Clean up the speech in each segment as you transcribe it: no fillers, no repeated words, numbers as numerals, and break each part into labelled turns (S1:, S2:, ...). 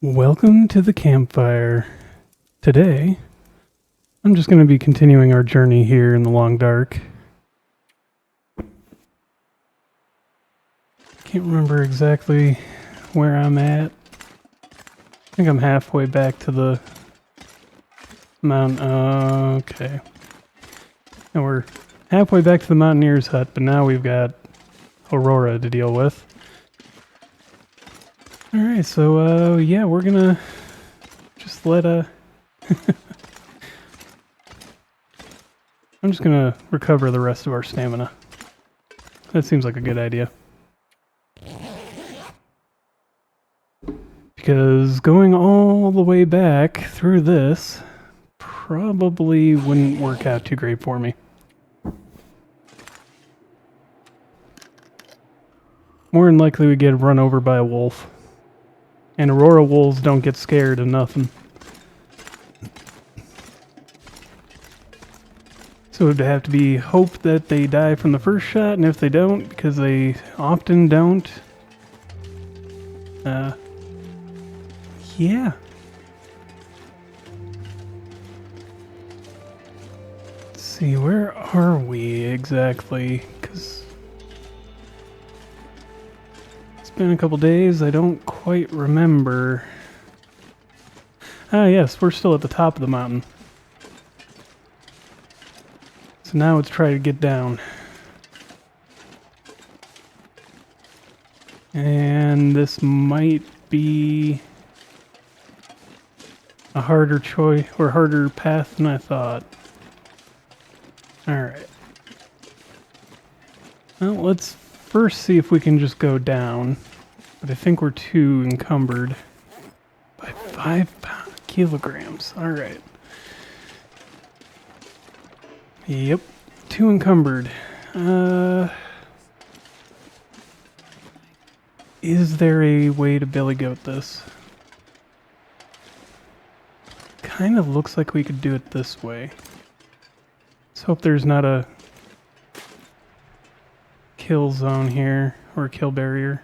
S1: Welcome to the campfire. Today, I'm just going to be continuing our journey here in the long dark. Can't remember exactly where I'm at. I think I'm halfway back to the mountain. Okay. And we're halfway back to the mountaineer's hut, but now we've got Aurora to deal with. Alright, so, yeah, we're gonna just let, I'm just gonna recover the rest of our stamina. That seems like a good idea. Because going all the way back through this probably wouldn't work out too great for me. More than likely we get run over by a wolf. And Aurora wolves don't get scared of nothing. So it would have to be hope that they die from the first shot, and if they don't, because they often don't, yeah. Let's see, where are we exactly? Because it's been a couple days, I don't quite remember. Ah, yes, we're still at the top of the mountain. So now let's try to get down. And this might be a harder choice or harder path than I thought. Alright. Well, let's first see if we can just go down. But I think we're too encumbered by 5 kilograms. Alright. Yep. Too encumbered. Is there a way to billy goat this? Kind of looks like we could do it this way. Let's hope there's not a kill zone here, or a kill barrier.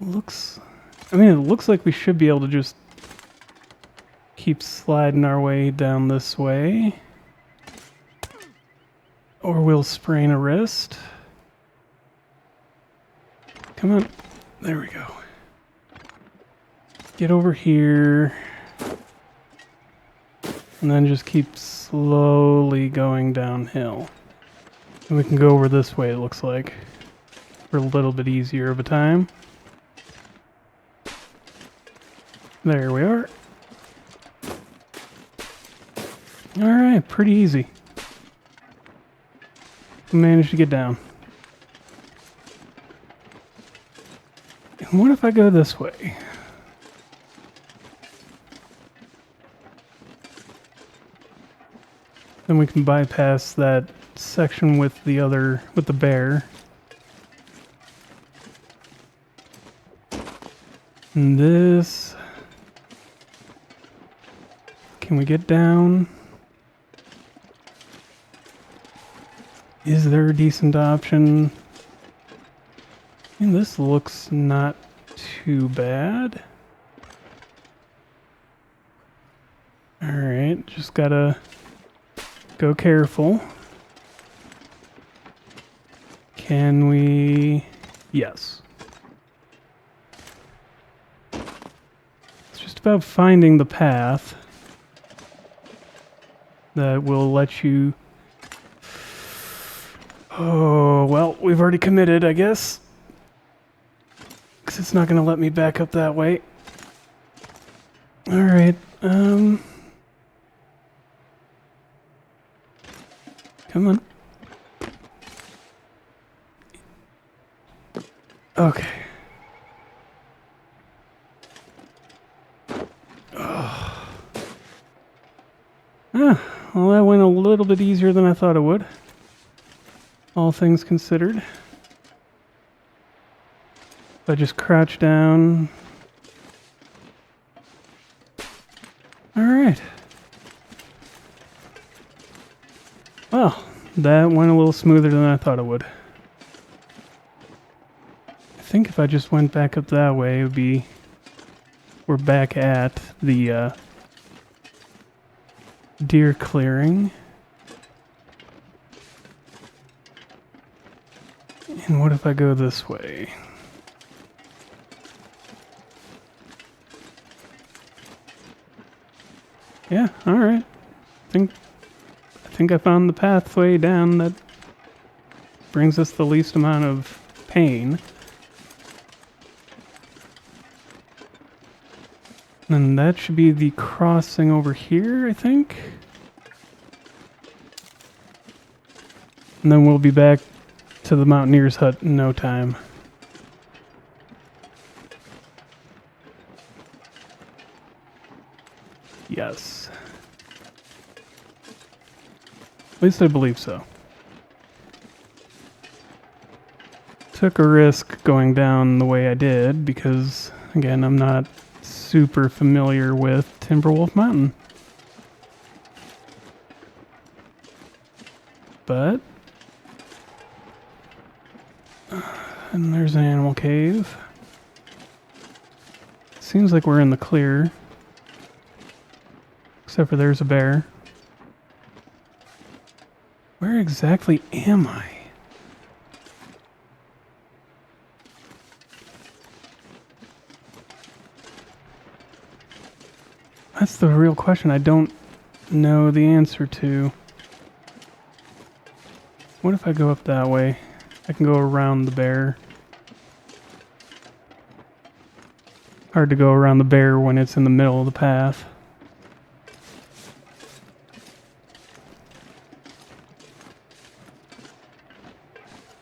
S1: It looks like we should be able to just keep sliding our way down this way. Or we'll sprain a wrist. Come on. There we go. Get over here. And then just keep slowly going downhill. And we can go over this way, it looks like. For a little bit easier of a time. There we are. Alright, pretty easy. We managed to get down. And what if I go this way? Then we can bypass that section with the bear. And this... Can we get down? Is there a decent option? And this looks not too bad. Alright, just gotta go careful. Can we... Yes. It's just about finding the path that will let you... Oh, well, we've already committed, I guess. Because it's not going to let me back up that way. Alright, come on. Okay. Oh. Well, that went a little bit easier than I thought it would. All things considered. If I just crouch down. Alright. Well, that went a little smoother than I thought it would. think if I just went back up that way, it would be... We're back at the deer clearing. And what if I go this way? Yeah, alright. I think I found the pathway down that brings us the least amount of pain. And that should be the crossing over here, I think. And then we'll be back to the Mountaineer's hut in no time. Yes. At least I believe so. Took a risk going down the way I did because, again, I'm not super familiar with Timberwolf Mountain. But... and there's an animal cave. Seems like we're in the clear. Except for there's a bear. Where exactly am I? That's the real question I don't know the answer to. What if I go up that way? I can go around the bear. Hard to go around the bear when it's in the middle of the path.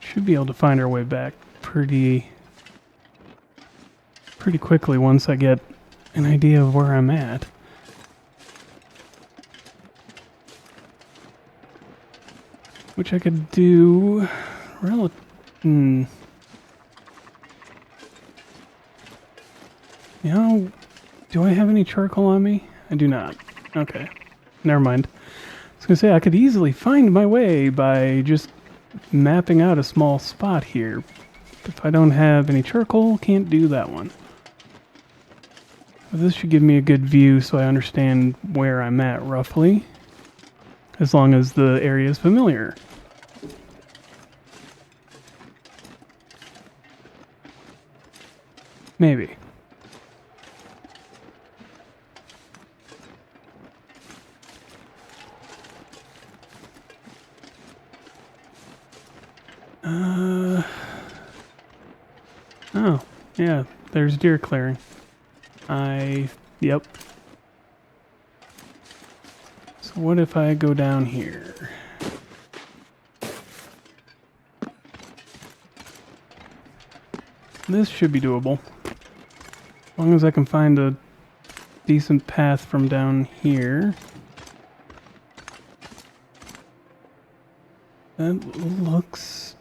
S1: Should be able to find our way back pretty quickly once I get an idea of where I'm at. Which I could do You know, do I have any charcoal on me? I do not. Okay. Never mind. I was gonna say I could easily find my way by just mapping out a small spot here. If I don't have any charcoal, can't do that one. But this should give me a good view so I understand where I'm at roughly. As long as the area is familiar. Maybe. Oh, yeah, there's deer clearing. Yep. So what if I go down here? This should be doable. As long as I can find a decent path from down here. That looks...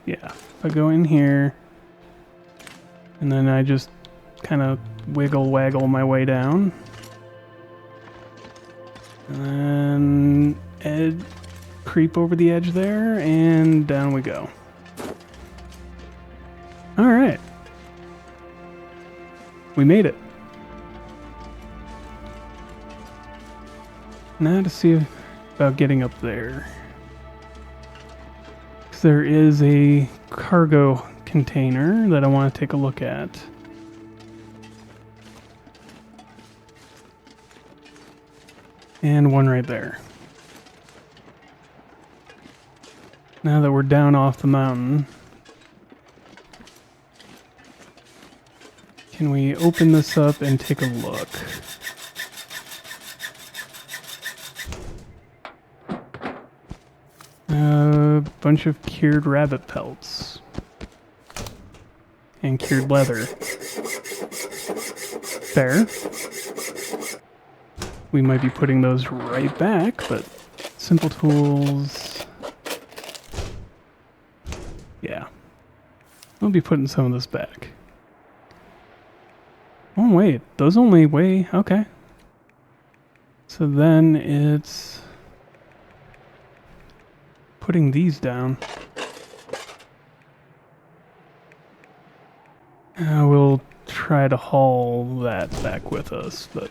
S1: yeah, if I go in here, and then I just kind of wiggle-waggle my way down. And then creep over the edge there, and down we go. Alright. We made it. Now to see about getting up there. There is a cargo container that I want to take a look at. And one right there. Now that we're down off the mountain, can we open this up and take a look? A bunch of cured rabbit pelts. And cured leather. Fair. We might be putting those right back, but simple tools. Yeah. We'll be putting some of this back. Oh wait, those only weigh... okay. So then it's... putting these down. We'll try to haul that back with us, but...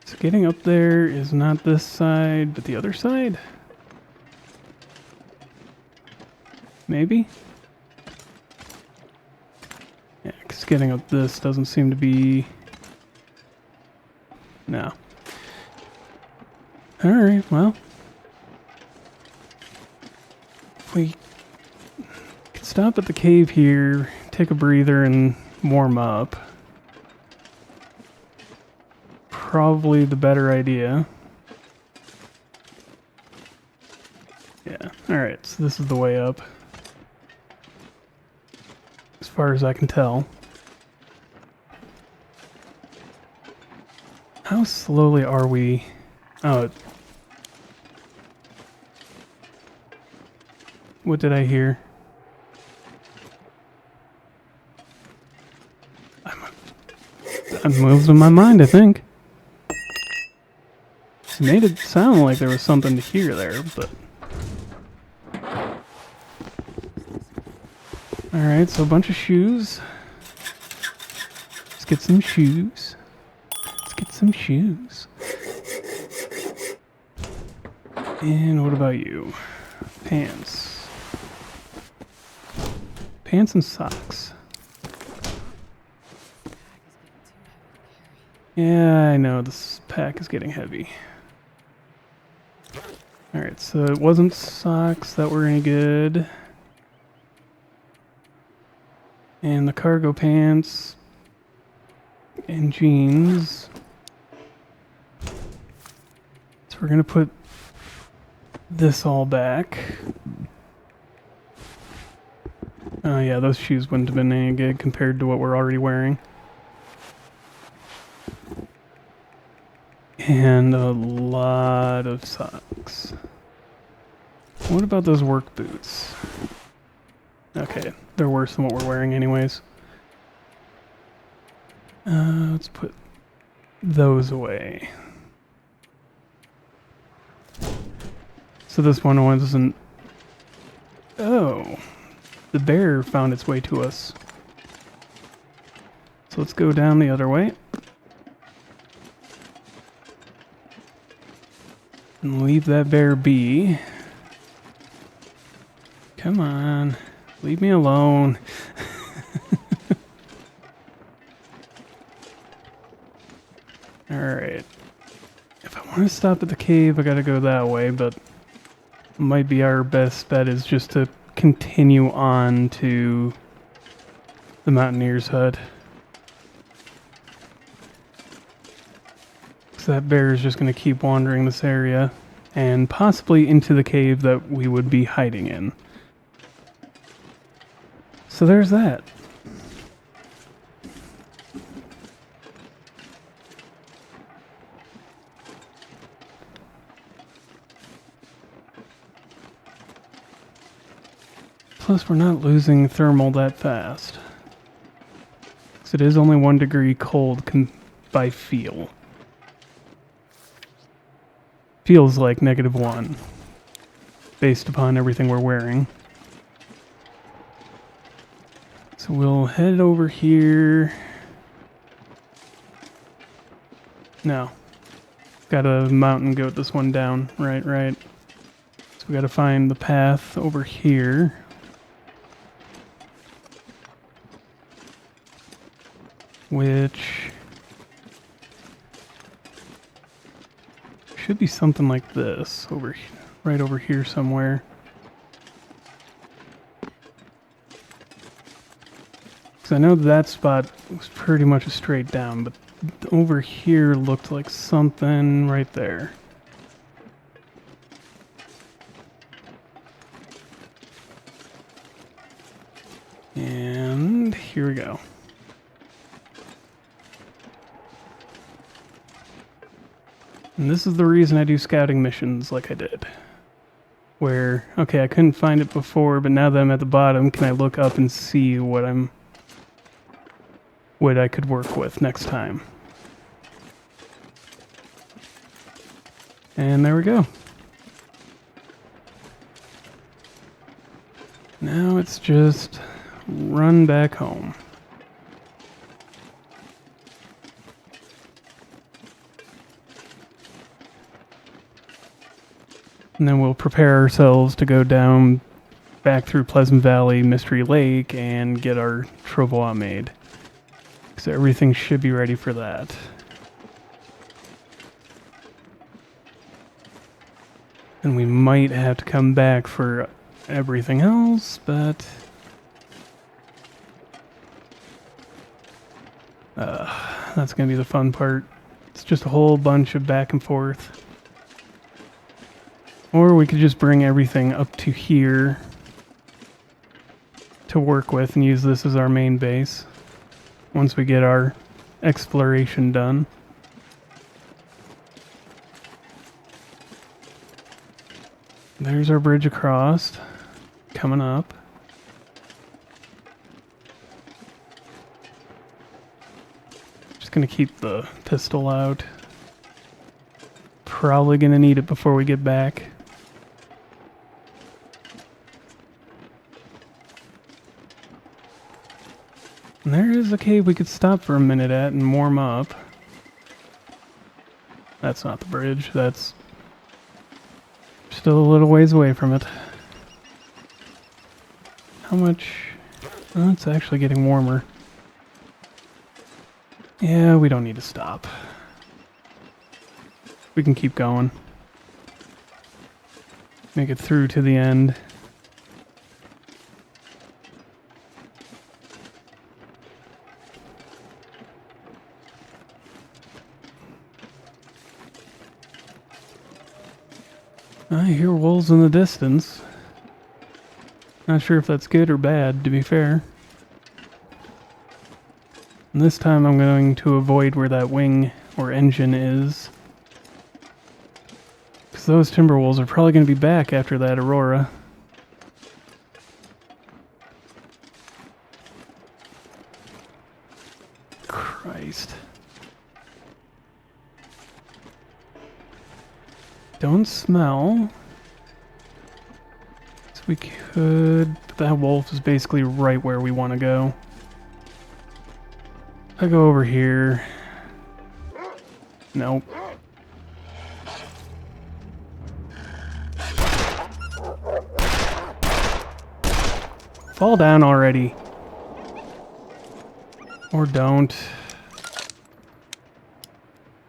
S1: So getting up there is not this side, but the other side? Maybe? Yeah, because getting up this doesn't seem to be... No. Alright, well... We could stop at the cave here, take a breather, and warm up. Probably the better idea. Yeah, alright, so this is the way up. As far as I can tell. How slowly are we? Oh. What did I hear? I'm losing my mind, I think. It made it sound like there was something to hear there, but... Alright, so a bunch of shoes. Let's get some shoes. Let's get some shoes. And what about you? Pants. Pants and socks. Yeah, I know, this pack is getting heavy. Alright, so it wasn't socks that were any good. And the cargo pants and jeans. So we're gonna put this all back. Oh yeah, those shoes wouldn't have been any good compared to what we're already wearing. And a lot of socks. What about those work boots? Okay, they're worse than what we're wearing anyways. Let's put those away. So this one wasn't... Oh, the bear found its way to us. So let's go down the other way. And leave that bear be. Come on. Leave me alone. Alright. If I want to stop at the cave, I gotta go that way, but might be our best bet is just to continue on to the Mountaineer's hut. Because that bear is just going to keep wandering this area and possibly into the cave that we would be hiding in. So there's that. Plus, we're not losing thermal that fast. Because it is only 1 degree cold by feel. Feels like -1, based upon everything we're wearing. So we'll head over here. No. Gotta mountain goat this one down. Right. So we gotta find the path over here. Which should be something like this, right over here somewhere. Because I know that spot was pretty much a straight down, but over here looked like something right there. And here we go. And this is the reason I do scouting missions like I did. Where, okay, I couldn't find it before, but now that I'm at the bottom, can I look up and see what I could work with next time? And there we go. Now it's just run back home. And then we'll prepare ourselves to go down back through Pleasant Valley, Mystery Lake, and get our Travois made. So everything should be ready for that. And we might have to come back for everything else, but... that's going to be the fun part. It's just a whole bunch of back and forth. Or we could just bring everything up to here to work with and use this as our main base once we get our exploration done. There's our bridge across, coming up. Just gonna keep the pistol out. Probably gonna need it before we get back. And there is a cave we could stop for a minute at and warm up. That's not the bridge, that's still a little ways away from it. How much? Oh, it's actually getting warmer. Yeah, we don't need to stop. We can keep going. Make it through to the end. I hear wolves in the distance. Not sure if that's good or bad, to be fair. And this time I'm going to avoid where that wing or engine is. Because those timber wolves are probably going to be back after that aurora. Christ. Don't smell. So we could... That wolf is basically right where we want to go. I go over here. Nope. Fall down already. Or don't.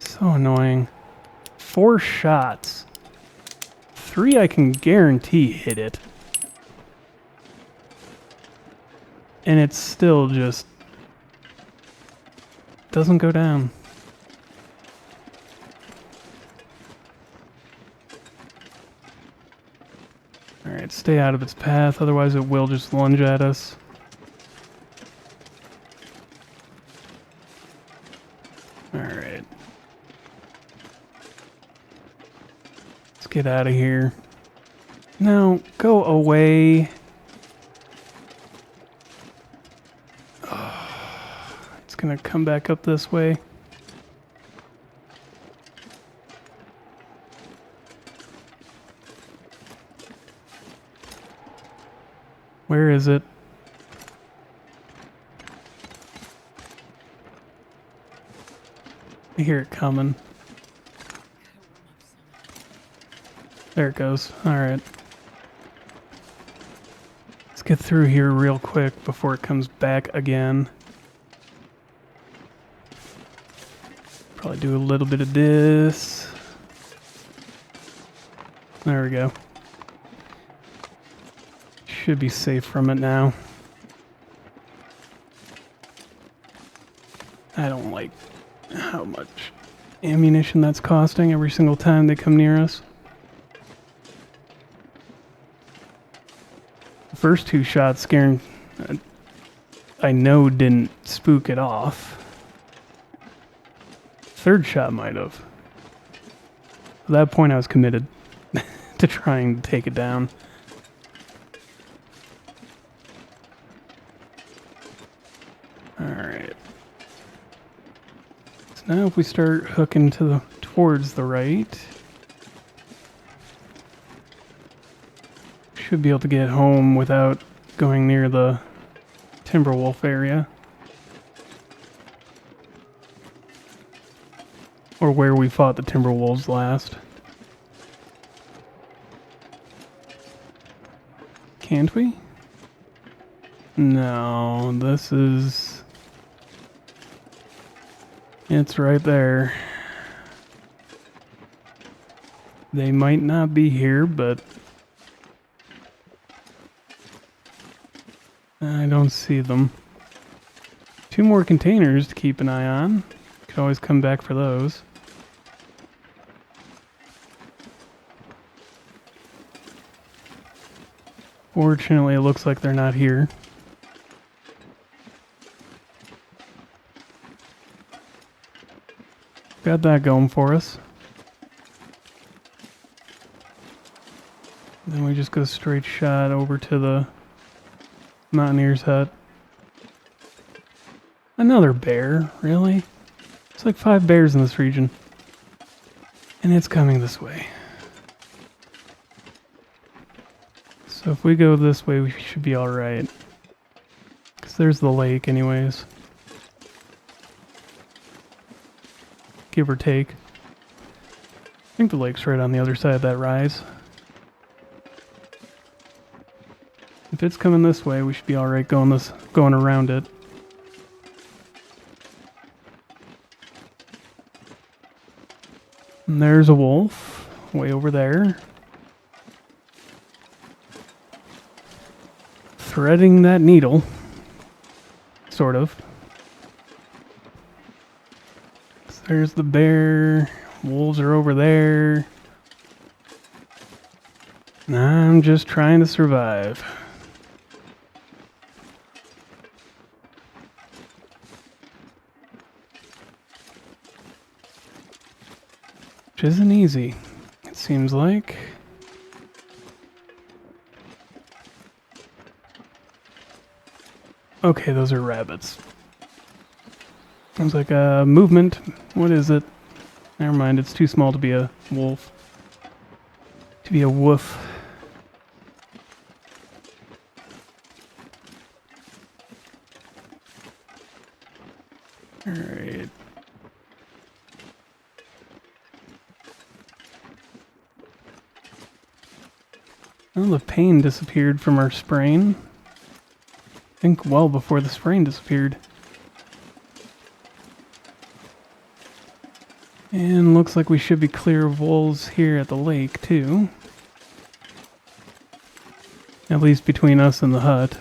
S1: So annoying. 4 shots. 3 I can guarantee hit it. And it's still just doesn't go down. Alright, stay out of its path, otherwise it will just lunge at us. Alright. Let's get out of here. No, go away. It's gonna come back up this way. Where is it? I hear it coming. There it goes. Alright. Let's get through here real quick before it comes back again. Probably do a little bit of this. There we go. Should be safe from it now. I don't like how much ammunition that's costing every single time they come near us. The first 2 shots scaring, I know didn't spook it off. 3rd shot might have. At that point I was committed to trying to take it down. Alright. So now if we start hooking towards the right, should be able to get home without going near the Timberwolf area. Or where we fought the Timberwolves last. Can't we? No, this is... It's right there. They might not be here, but... I don't see them. 2 more containers to keep an eye on. Could always come back for those. Fortunately, it looks like they're not here. Got that going for us. Then we just go straight shot over to the Mountaineer's hut. Another bear, really? It's like 5 bears in this region. And it's coming this way. So if we go this way, we should be alright. Because there's the lake anyways. Give or take. I think the lake's right on the other side of that rise. If it's coming this way, we should be alright going around it. And there's a wolf way over there. Threading that needle. Sort of. So there's the bear. Wolves are over there. And I'm just trying to survive. Which isn't easy, it seems like. Okay, those are rabbits. Sounds like a movement. What is it? Never mind, it's too small to be a wolf. To be a woof. Alright. Well, the pain disappeared from our sprain. I think well before the sprain disappeared. And looks like we should be clear of wolves here at the lake, too. At least between us and the hut.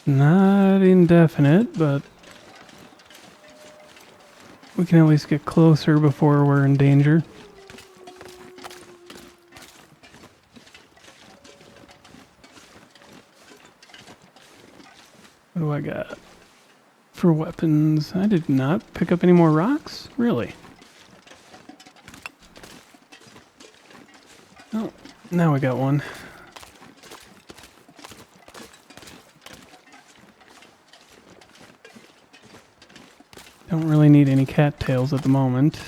S1: Not indefinite, but we can at least get closer before we're in danger. What do I got for weapons? I did not pick up any more rocks? Really? Oh, now we got one. Don't really need any cattails at the moment.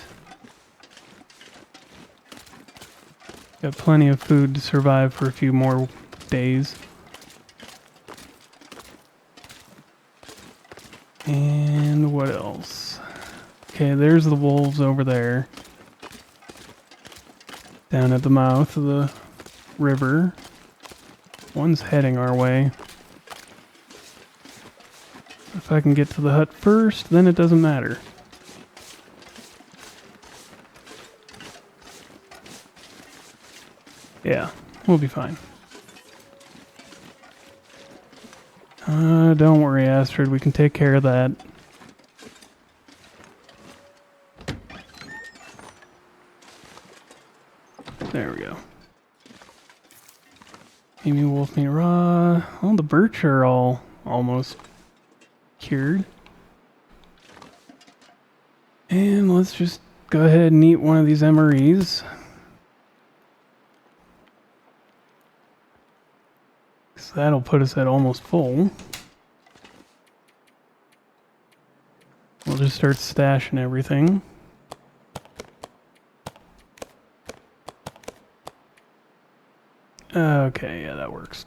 S1: Got plenty of food to survive for a few more days. And what else? Okay, there's the wolves over there. Down at the mouth of the river. One's heading our way. If I can get to the hut first, then it doesn't matter. Yeah, we'll be fine. Don't worry, Astrid, we can take care of that. There we go. Amy wolf meat raw. Well, the birch are all almost cured. And let's just go ahead and eat one of these MREs. So that'll put us at almost full. We'll just start stashing everything. Okay, yeah, that works.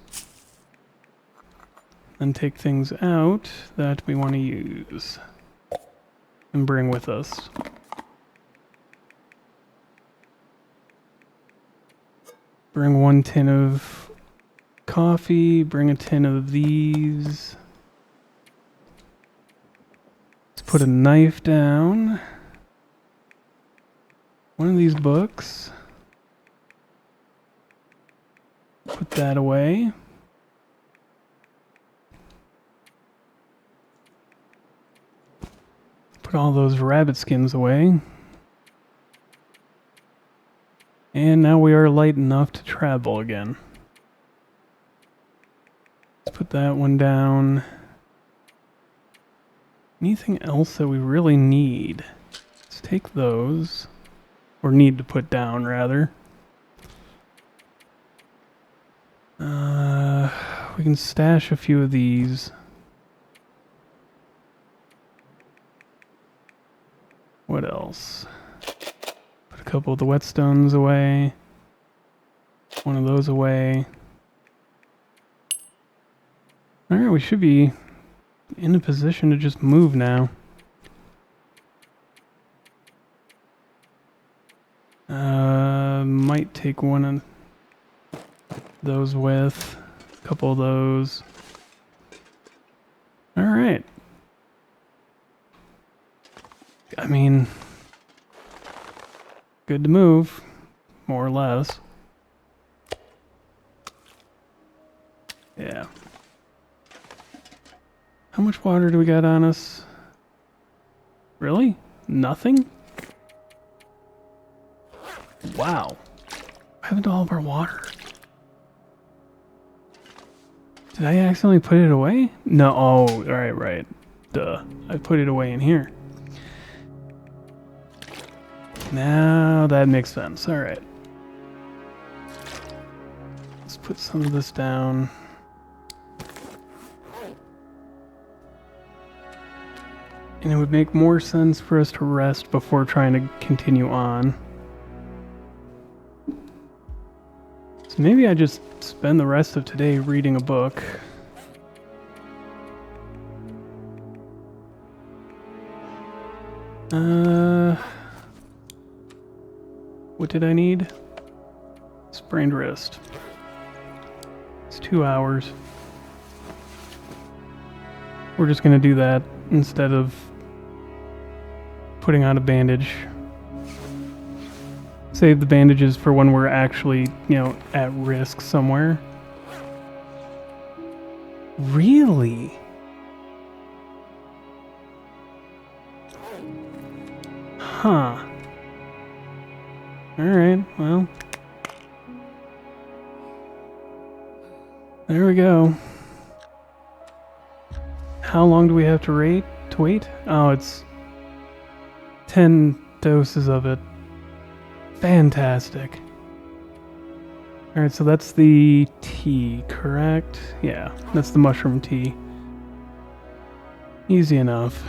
S1: And take things out that we want to use and bring with us. Bring 1 tin of coffee, bring a tin of these. Let's put a knife down. One of these books. Put that away. Put all those rabbit skins away. And now we are light enough to travel again. Let's put that one down. Anything else that we really need? Let's take those. Or need to put down, rather. We can stash a few of these. What else? Put a couple of the whetstones away. One of those away. Alright, we should be in a position to just move now. Might take one of those with. A couple of those. Alright. I mean, good to move, more or less. Yeah. How much water do we got on us? Really? Nothing? Wow. What happened to all of our water? Did I accidentally put it away? No, oh, right. Duh. I put it away in here. Now that makes sense. Alright. Let's put some of this down. And it would make more sense for us to rest before trying to continue on. So maybe I just spend the rest of today reading a book. What did I need? Sprained wrist. It's 2 hours. We're just gonna do that instead of putting on a bandage. Save the bandages for when we're actually, at risk somewhere. Really? Huh. Alright, well. There we go. How long do we have to wait? Oh, it's 10 doses of it. Fantastic. Alright, so that's the tea, correct? Yeah, that's the mushroom tea. Easy enough.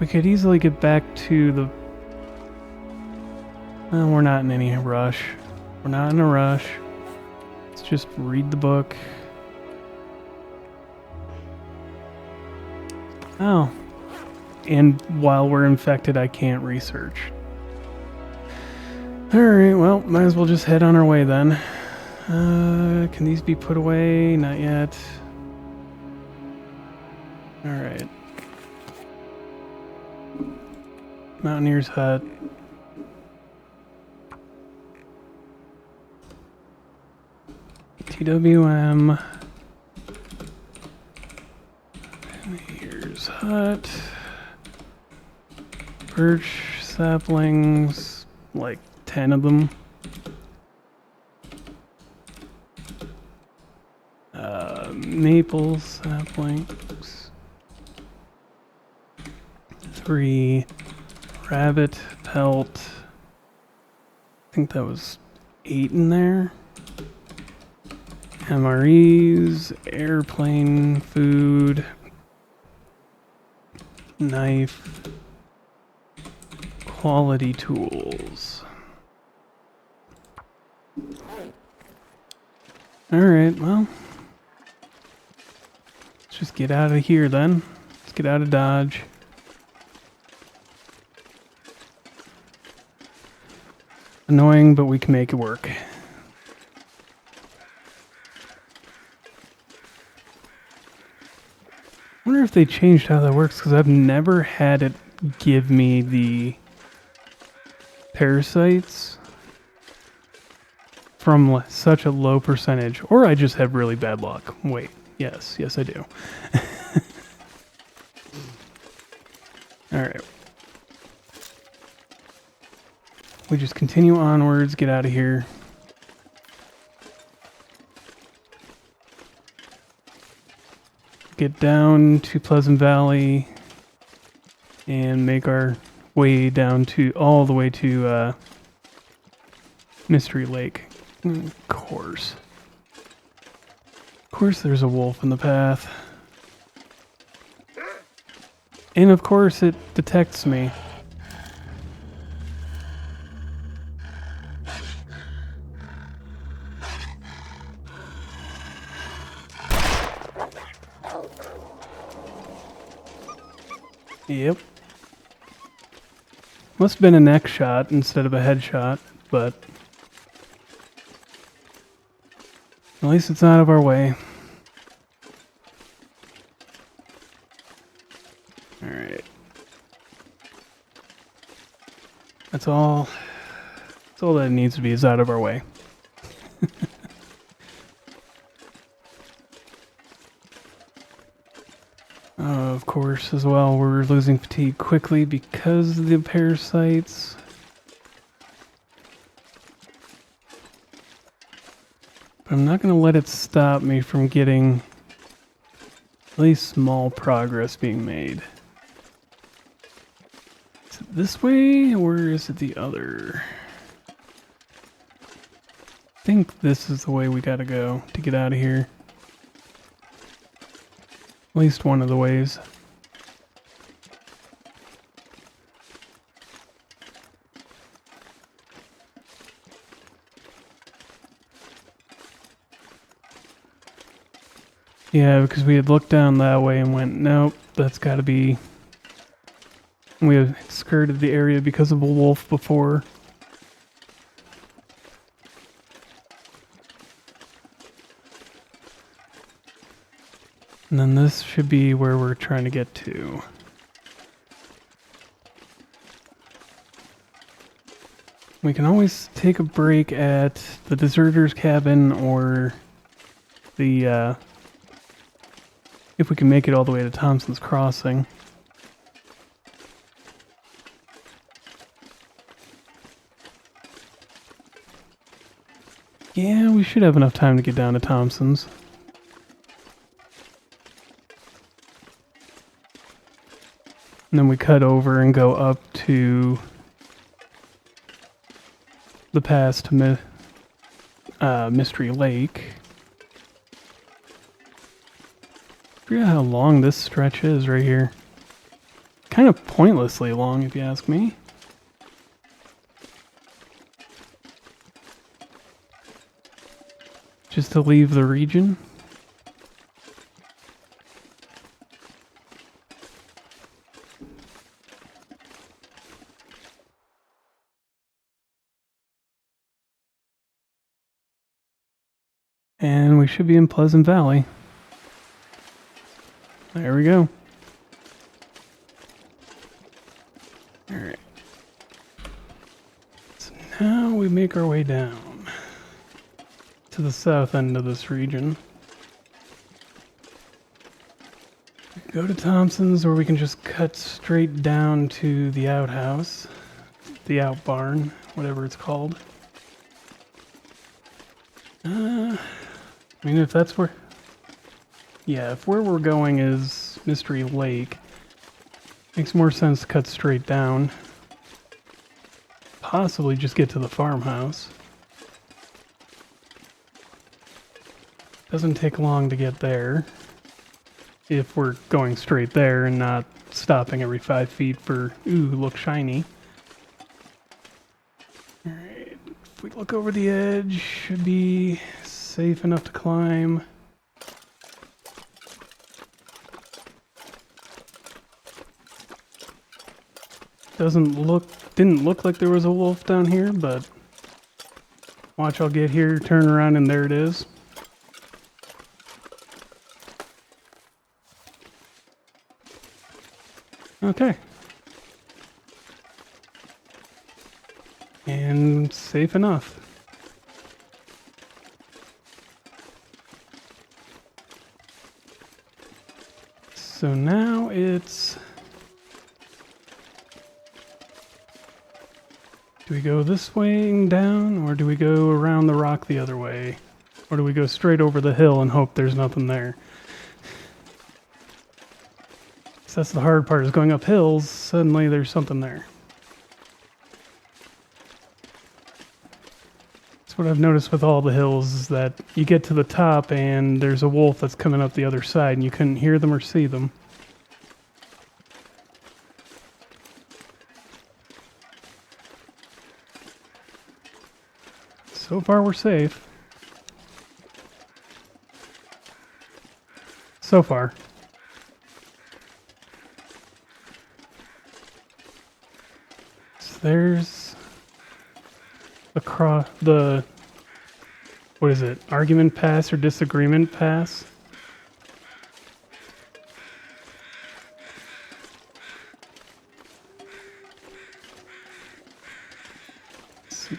S1: We could easily get back to the... we're not in any rush. We're not in a rush. Let's just read the book. Oh. And while we're infected, I can't research. Alright, well, might as well just head on our way then. Can these be put away? Not yet. Alright. Mountaineer's hut. TWM. Mountaineer's hut. Birch saplings, like 10 of them. Maple saplings. 3 rabbit pelt. I think that was 8 in there. MREs, airplane food, knife, quality tools. Alright, well. Let's just get out of here then. Let's get out of Dodge. Annoying, but we can make it work. I wonder if they changed how that works, because I've never had it give me the parasites from such a low percentage. Or I just have really bad luck. Wait, yes, I do. Alright. We just continue onwards, get out of here. Get down to Pleasant Valley and make our way down to all the way to Mystery Lake. Of course. Of course there's a wolf in the path. And of course it detects me. Yep. Must have been a neck shot instead of a headshot, but at least it's out of our way. Alright. That's all that it needs to be, is out of our way. Of course, as well, we're losing fatigue quickly because of the parasites. But I'm not going to let it stop me from getting at least small progress being made. Is it this way, or is it the other? I think this is the way we gotta go to get out of here. At least one of the ways. Yeah, because we had looked down that way and went, nope, that's gotta be... We had skirted the area because of a wolf before. And then this should be where we're trying to get to. We can always take a break at the deserter's cabin or the, if we can make it all the way to Thompson's Crossing. Yeah, we should have enough time to get down to Thompson's. And then we cut over and go up to the pass to Mystery Lake. I forget how long this stretch is right here. Kind of pointlessly long, if you ask me. Just to leave the region. And we should be in Pleasant Valley. There we go. Alright. So now we make our way down to the south end of this region. We can go to Thompson's, or we can just cut straight down to the outhouse. The out barn, whatever it's called. I mean, if that's where... Yeah, if where we're going is Mystery Lake, makes more sense to cut straight down. Possibly just get to the farmhouse. Doesn't take long to get there. If we're going straight there and not stopping every 5 feet for, ooh, look shiny. we look over the edge, should be safe enough to climb. Didn't look like there was a wolf down here, but watch, I'll get here, turn around, and there it is. Okay. And safe enough. So now it's... Do we go this way down, or do we go around the rock the other way? Or do we go straight over the hill and hope there's nothing there? So that's the hard part, is going up hills, suddenly there's something there. That's what I've noticed with all the hills, is that you get to the top and there's a wolf that's coming up the other side and you couldn't hear them or see them. So far we're safe. So far. So there's across the, what is it, argument pass or disagreement pass? Let's see.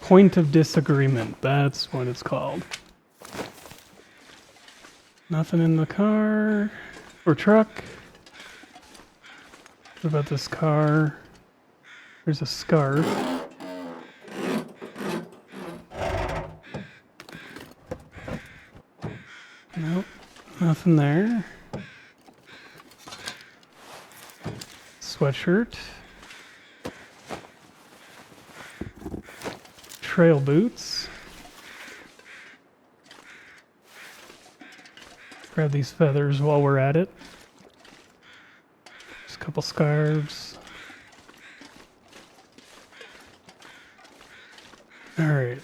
S1: Point of disagreement, that's what it's called. Nothing in the car or truck. What about this car? There's a scarf. Nope, nothing there. Sweatshirt. Trail boots. Grab these feathers while we're at it. Just a couple scarves. Alright.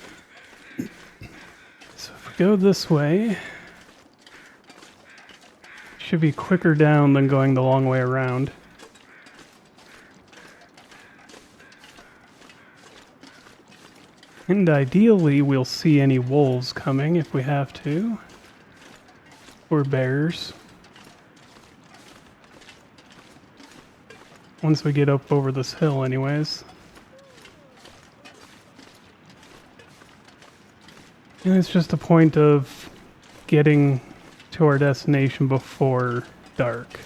S1: So if we go this way, should be quicker down than going the long way around. And ideally, we'll see any wolves coming if we have to. Or bears. Once we get up over this hill anyways. And it's just a point of getting to our destination before dark.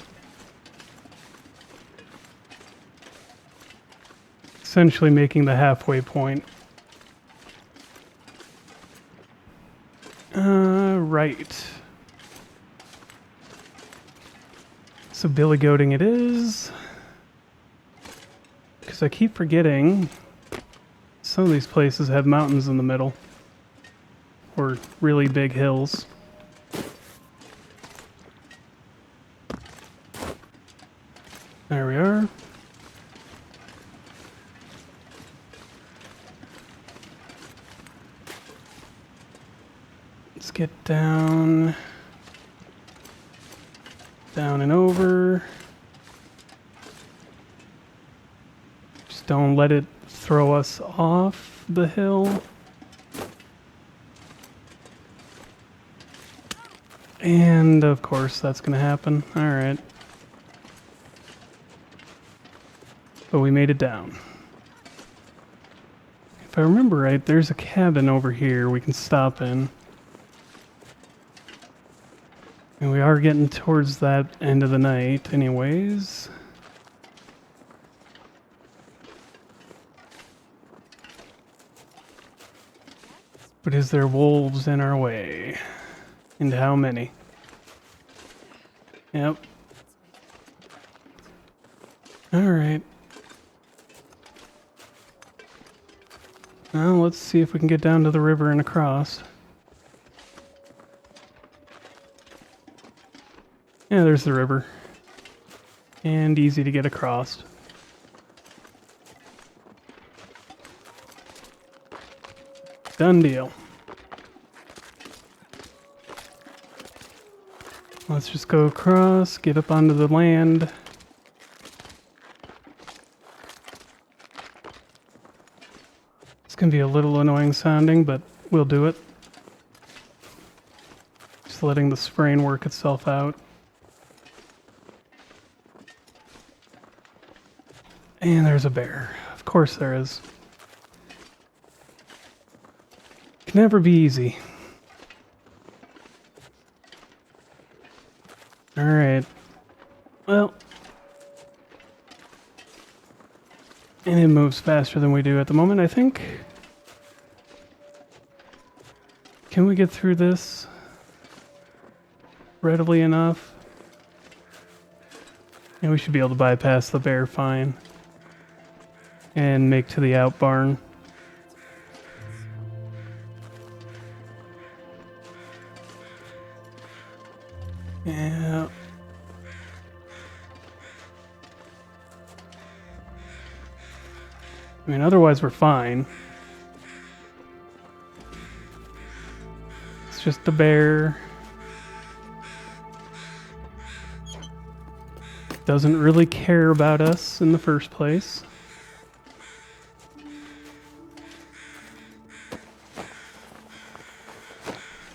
S1: Essentially making the halfway point. Right. So billy goating it is. Because I keep forgetting some of these places have mountains in the middle. Or really big hills. There we are. Let's get down and over. Just don't let it throw us off the hill. And of course that's gonna happen. Alright. But we made it down. If I remember right, there's a cabin over here we can stop in. And we are getting towards that end of the night anyways. But is there wolves in our way? And how many? Yep. Alright. Now let's see if we can get down to the river and across. Yeah, there's the river. And easy to get across. Done deal. Let's just go across, get up onto the land. It's gonna be a little annoying sounding, but we'll do it. Just letting the spraying work itself out. And there's a bear. Of course there is. Can never be easy. Alright. Well. And it moves faster than we do at the moment, I think. Can we get through this readily enough? Yeah, we should be able to bypass the bear fine. And make to the out barn. Yeah. I mean, otherwise we're fine. It's just a bear. Doesn't really care about us in the first place.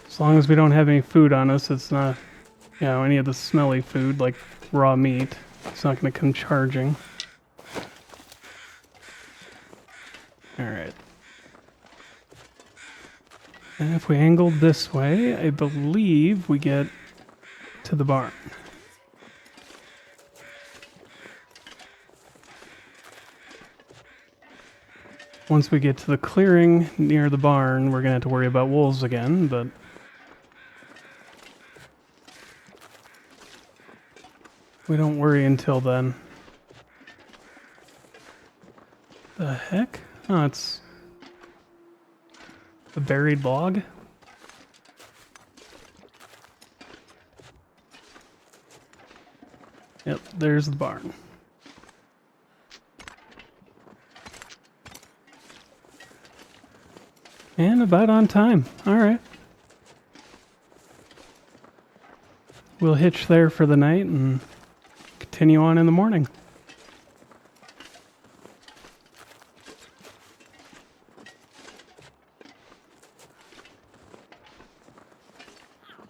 S1: As long as we don't have any food on us, it's not, you know, any of the smelly food like raw meat. It's not going to come charging. Alright. And if we angled this way, I believe we get to the barn. Once we get to the clearing near the barn, we're going to have to worry about wolves again, but we don't worry until then. The heck? Oh, it's a buried log? Yep, there's the barn. And about on time. Alright. We'll hitch there for the night and continue on in the morning.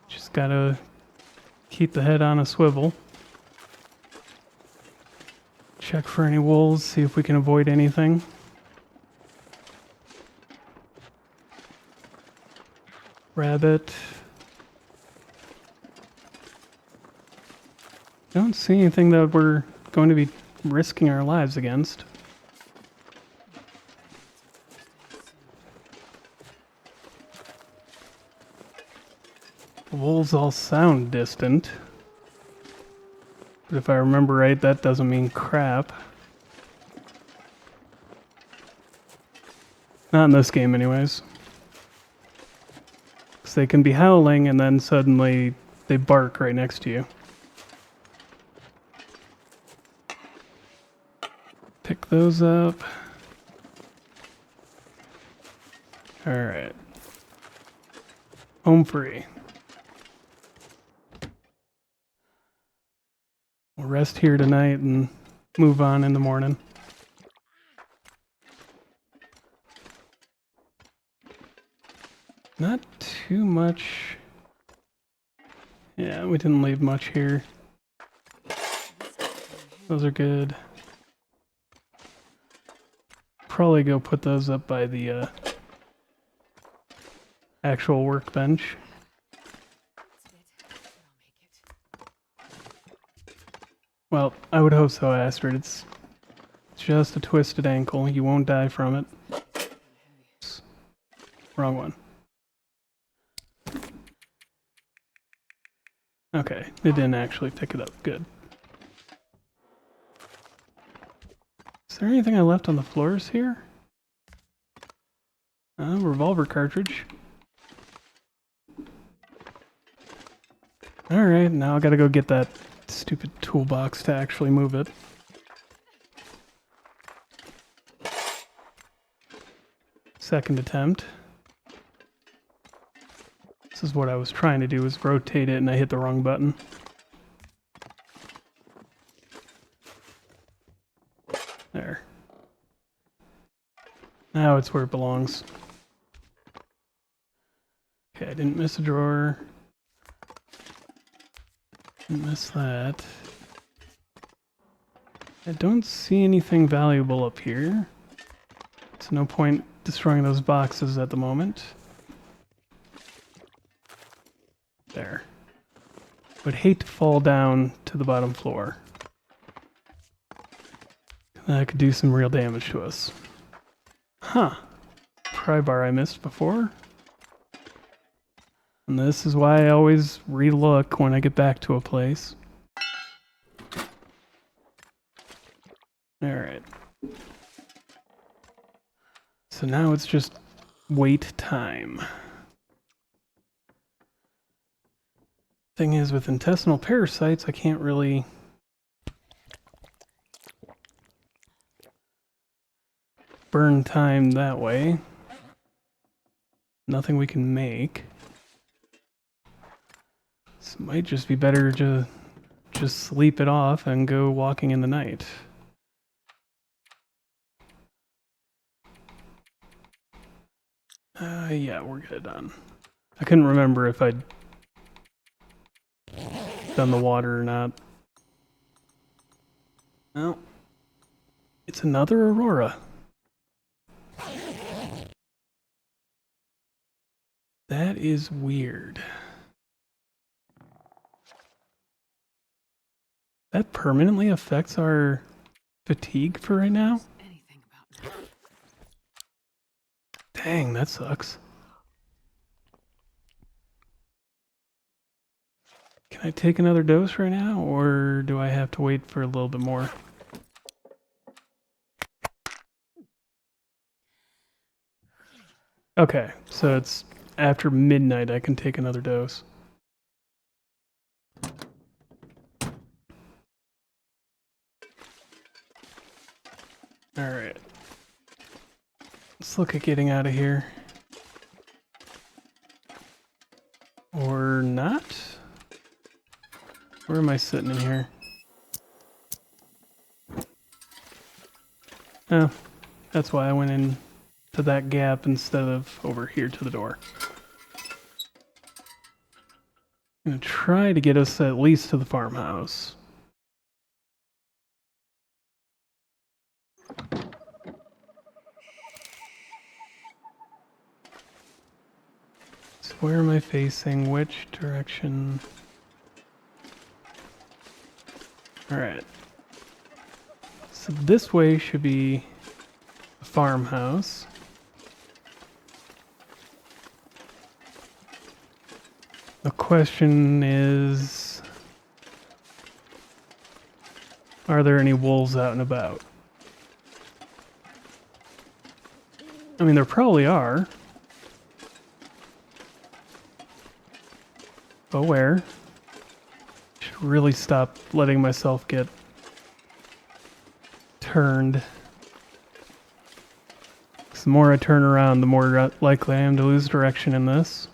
S1: Just gotta keep the head on a swivel. Check for any wolves, see if we can avoid anything. Rabbit. Don't see anything that we're going to be risking our lives against. The wolves all sound distant. But if I remember right, that doesn't mean crap. Not in this game anyways. Because they can be howling and then suddenly they bark right next to you. Pick those up. Alright. Home free. We'll rest here tonight and move on in the morning. Not too much. Yeah, we didn't leave much here. Those are good. Probably go put those up by the actual workbench. Well, I would hope so, Astrid. It's just a twisted ankle. You won't die from it. Wrong one. Okay, it didn't actually pick it up. Good. Is there anything I left on the floors here? Revolver cartridge. Alright, now I gotta go get that stupid toolbox to actually move it. Second attempt. This is what I was trying to do, is rotate it, and I hit the wrong button. There. Now it's where it belongs. Okay, I didn't miss a drawer. Didn't miss that. I don't see anything valuable up here. So no point destroying those boxes at the moment. There. Would hate to fall down to the bottom floor. That could do some real damage to us. Huh. Pry bar I missed before. And this is why I always re-look when I get back to a place. Alright. So now it's just wait time. Thing is, with intestinal parasites, I can't really burn time that way. Nothing we can make. So it might just be better to just sleep it off and go walking in the night. Yeah, we're good on. I couldn't remember if I'd done the water or not. No. It's another Aurora. That is weird. That permanently affects our fatigue for right now? Dang, that sucks. Can I take another dose right now, or do I have to wait for a little bit more? Okay, so it's after midnight I can take another dose. Alright. Let's look at getting out of here. Or not? Where am I sitting in here? Oh, that's why I went in to that gap instead of over here to the door. I'm gonna try to get us at least to the farmhouse. So where am I facing? Which direction? Alright. So this way should be a farmhouse. The question is, are there any wolves out and about? I mean, there probably are. But where? Should really stop letting myself get turned. 'Cause the more I turn around, the more likely I am to lose direction in this.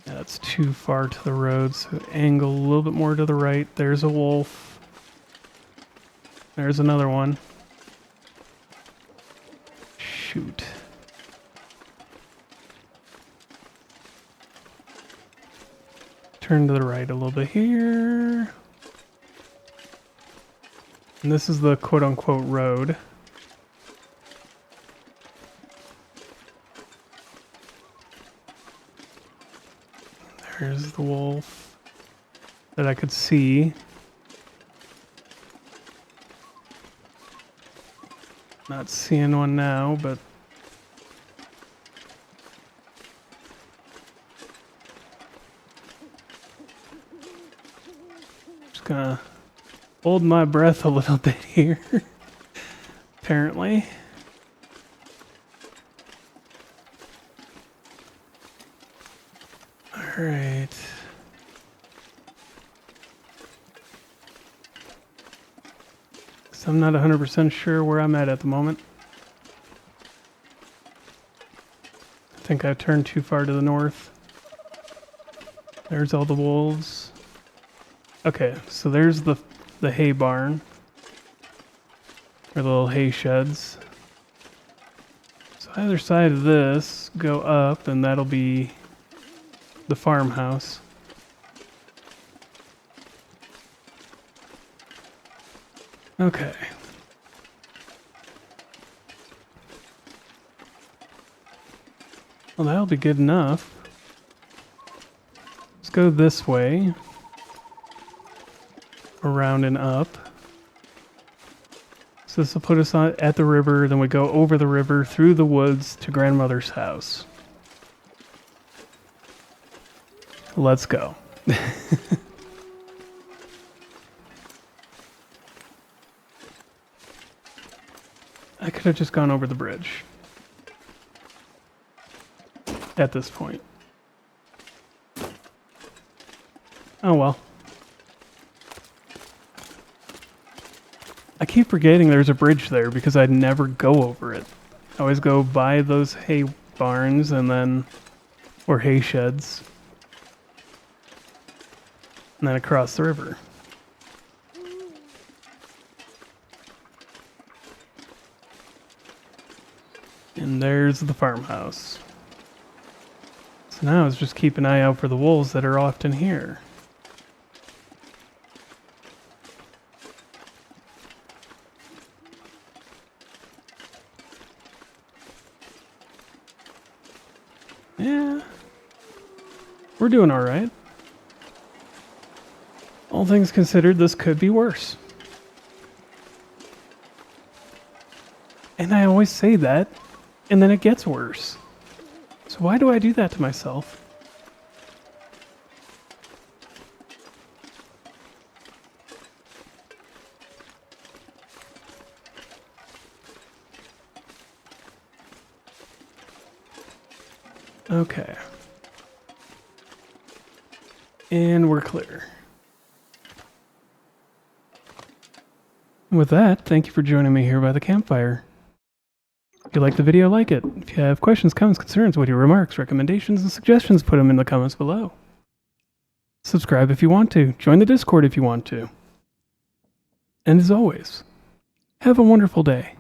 S1: Yeah, that's too far to the road, so angle a little bit more to the right. There's a wolf. There's another one. Shoot. Turn to the right a little bit here. And this is the quote-unquote road. There's the wolf that I could see. Not seeing one now, but just gonna hold my breath a little bit here. Apparently. All right. So I'm not 100% sure where I'm at the moment. think I turned too far to the north. There's all the wolves. Okay, so there's the hay barn. Or the little hay sheds. So either side of this, go up, and that'll be the farmhouse. Okay. Well, that'll be good enough. Let's go this way. Around and up. So this will put us at the river, then we go over the river, through the woods to grandmother's house. Let's go. I could have just gone over the bridge. At this point. Oh well. I keep forgetting there's a bridge there because I'd never go over it. I always go by those hay barns and then, or hay sheds, and then across the river. And there's the farmhouse. So now it's just keep an eye out for the wolves that are often here. Yeah, we're doing all right. All things considered, this could be worse. And I always say that, and then it gets worse. So why do I do that to myself? Okay. And we're clear. With that, thank you for joining me here by the campfire. If you like the video, like it. If you have questions, comments, concerns, witty remarks, recommendations, and suggestions, put them in the comments below. Subscribe if you want to. Join the Discord if you want to. And as always, have a wonderful day.